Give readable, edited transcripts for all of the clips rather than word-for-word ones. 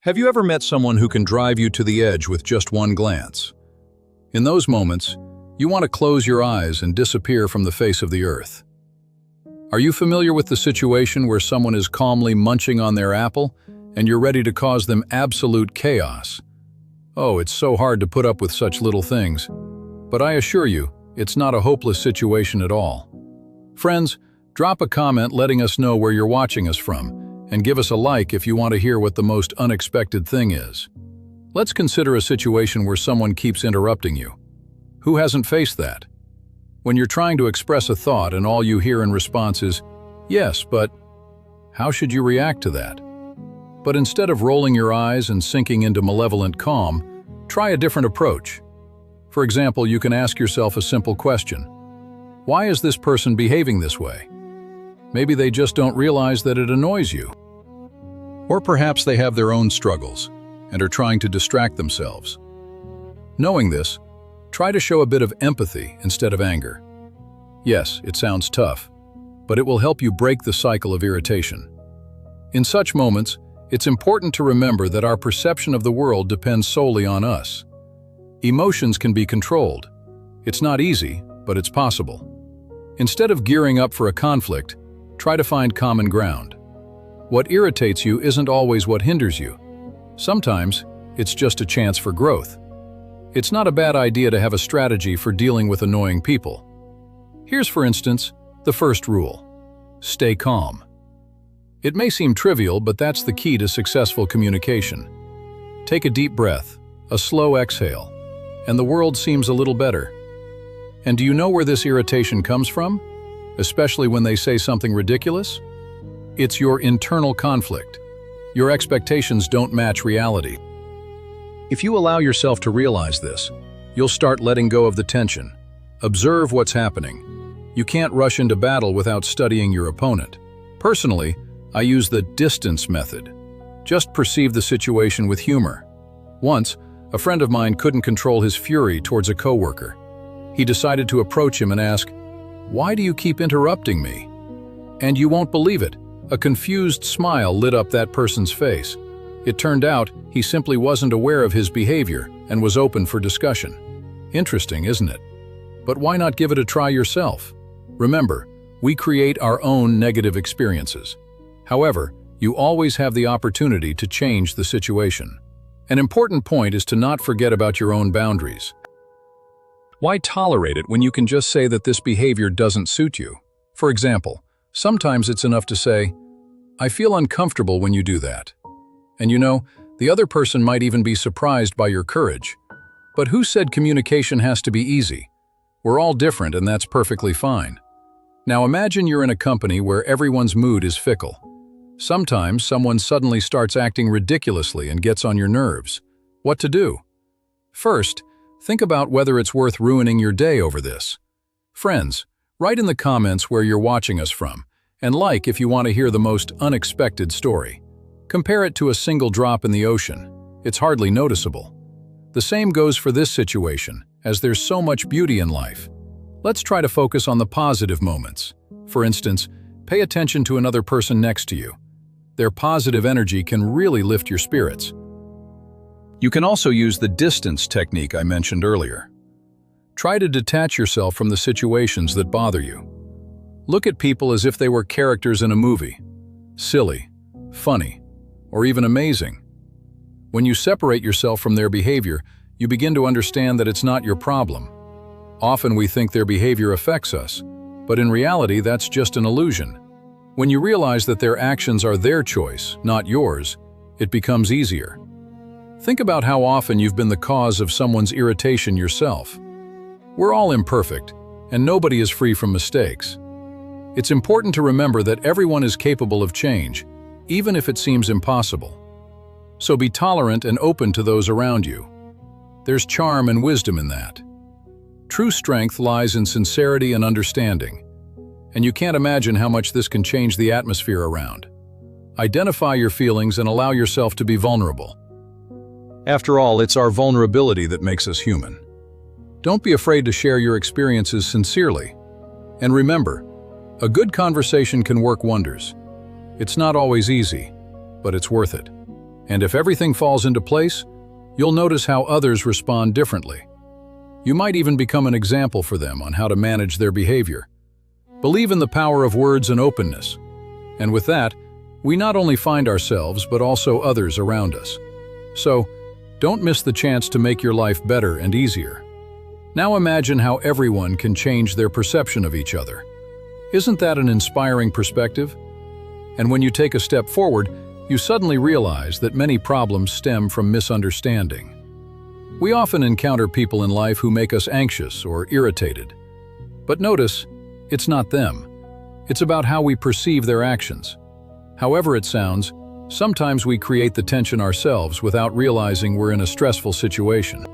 Have you ever met someone who can drive you to the edge with just one glance? In those moments, you want to close your eyes and disappear from the face of the earth. Are you familiar with the situation where someone is calmly munching on their apple and you're ready to cause them absolute chaos? Oh, it's so hard to put up with such little things. But I assure you, it's not a hopeless situation at all. Friends, drop a comment letting us know where you're watching us from, and give us a like if you want to hear what the most unexpected thing is. Let's consider a situation where someone keeps interrupting you. Who hasn't faced that? When you're trying to express a thought and all you hear in response is, "Yes, but..." How should you react to that? But instead of rolling your eyes and sinking into malevolent calm, try a different approach. For example, you can ask yourself a simple question. Why is this person behaving this way? Maybe they just don't realize that it annoys you. Or perhaps they have their own struggles and are trying to distract themselves. Knowing this, try to show a bit of empathy instead of anger. Yes, it sounds tough, but it will help you break the cycle of irritation. In such moments, it's important to remember that our perception of the world depends solely on us. Emotions can be controlled. It's not easy, but it's possible. Instead of gearing up for a conflict, try to find common ground. What irritates you isn't always what hinders you. Sometimes, it's just a chance for growth. It's not a bad idea to have a strategy for dealing with annoying people. Here's, for instance, the first rule. Stay calm. It may seem trivial, but that's the key to successful communication. Take a deep breath, a slow exhale, and the world seems a little better. And do you know where this irritation comes from? Especially when they say something ridiculous? It's your internal conflict. Your expectations don't match reality. If you allow yourself to realize this, you'll start letting go of the tension. Observe what's happening. You can't rush into battle without studying your opponent. Personally, I use the distance method. Just perceive the situation with humor. Once, a friend of mine couldn't control his fury towards a coworker. He decided to approach him and ask, "Why do you keep interrupting me?" And you won't believe it, a confused smile lit up that person's face. It turned out he simply wasn't aware of his behavior and was open for discussion. Interesting, isn't it? But why not give it a try yourself? Remember, we create our own negative experiences. However, you always have the opportunity to change the situation. An important point is to not forget about your own boundaries. Why tolerate it when you can just say that this behavior doesn't suit you? For example, sometimes it's enough to say, "I feel uncomfortable when you do that." And you know, the other person might even be surprised by your courage. But who said communication has to be easy? We're all different, and that's perfectly fine. Now imagine you're in a company where everyone's mood is fickle. Sometimes someone suddenly starts acting ridiculously and gets on your nerves. What to do? First, think about whether it's worth ruining your day over this. Friends, write in the comments where you're watching us from, and like if you want to hear the most unexpected story. Compare it to a single drop in the ocean. It's hardly noticeable. The same goes for this situation, as there's so much beauty in life. Let's try to focus on the positive moments. For instance, pay attention to another person next to you. Their positive energy can really lift your spirits. You can also use the distance technique I mentioned earlier. Try to detach yourself from the situations that bother you. Look at people as if they were characters in a movie. Silly, funny, or even amazing. When you separate yourself from their behavior, you begin to understand that it's not your problem. Often we think their behavior affects us, but in reality that's just an illusion. When you realize that their actions are their choice, not yours, it becomes easier. Think about how often you've been the cause of someone's irritation yourself. We're all imperfect, and nobody is free from mistakes. It's important to remember that everyone is capable of change, even if it seems impossible. So be tolerant and open to those around you. There's charm and wisdom in that. True strength lies in sincerity and understanding, and you can't imagine how much this can change the atmosphere around. Identify your feelings and allow yourself to be vulnerable. After all, it's our vulnerability that makes us human. Don't be afraid to share your experiences sincerely. And remember, a good conversation can work wonders. It's not always easy, but it's worth it. And if everything falls into place, you'll notice how others respond differently. You might even become an example for them on how to manage their behavior. Believe in the power of words and openness. And with that, we not only find ourselves but also others around us. So, don't miss the chance to make your life better and easier. Now imagine how everyone can change their perception of each other. Isn't that an inspiring perspective? And when you take a step forward, you suddenly realize that many problems stem from misunderstanding. We often encounter people in life who make us anxious or irritated. But notice, it's not them. It's about how we perceive their actions. However it sounds, sometimes we create the tension ourselves without realizing we're in a stressful situation.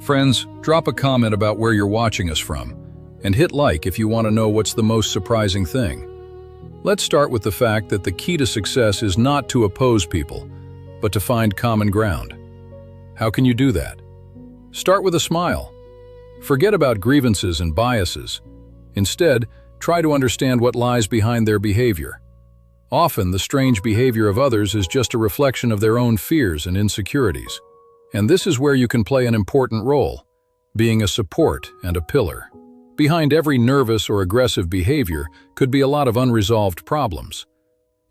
Friends, drop a comment about where you're watching us from, and hit like if you want to know what's the most surprising thing. Let's start with the fact that the key to success is not to oppose people, but to find common ground. How can you do that? Start with a smile. Forget about grievances and biases. Instead, try to understand what lies behind their behavior. Often, the strange behavior of others is just a reflection of their own fears and insecurities. And this is where you can play an important role, being a support and a pillar. Behind every nervous or aggressive behavior could be a lot of unresolved problems.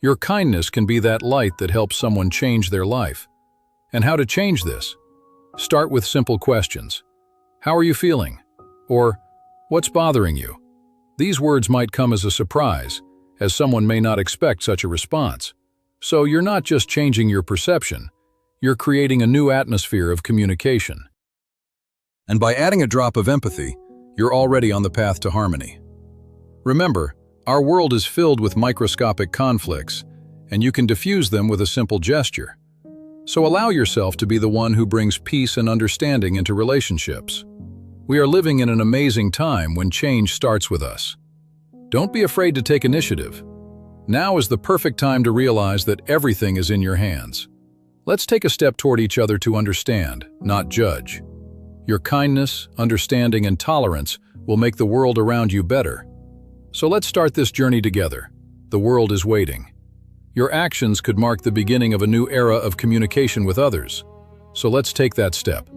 Your kindness can be that light that helps someone change their life. And how to change this? Start with simple questions. How are you feeling? Or, what's bothering you? These words might come as a surprise, as someone may not expect such a response. So you're not just changing your perception, you're creating a new atmosphere of communication. And by adding a drop of empathy, you're already on the path to harmony. Remember, our world is filled with microscopic conflicts, and you can diffuse them with a simple gesture. So allow yourself to be the one who brings peace and understanding into relationships. We are living in an amazing time when change starts with us. Don't be afraid to take initiative. Now is the perfect time to realize that everything is in your hands. Let's take a step toward each other to understand, not judge. Your kindness, understanding, and tolerance will make the world around you better. So let's start this journey together. The world is waiting. Your actions could mark the beginning of a new era of communication with others. So let's take that step.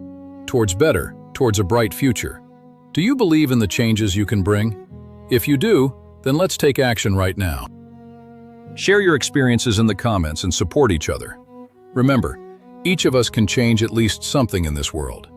Towards better, towards a bright future. Do you believe in the changes you can bring? If you do, then let's take action right now. Share your experiences in the comments and support each other. Remember, each of us can change at least something in this world.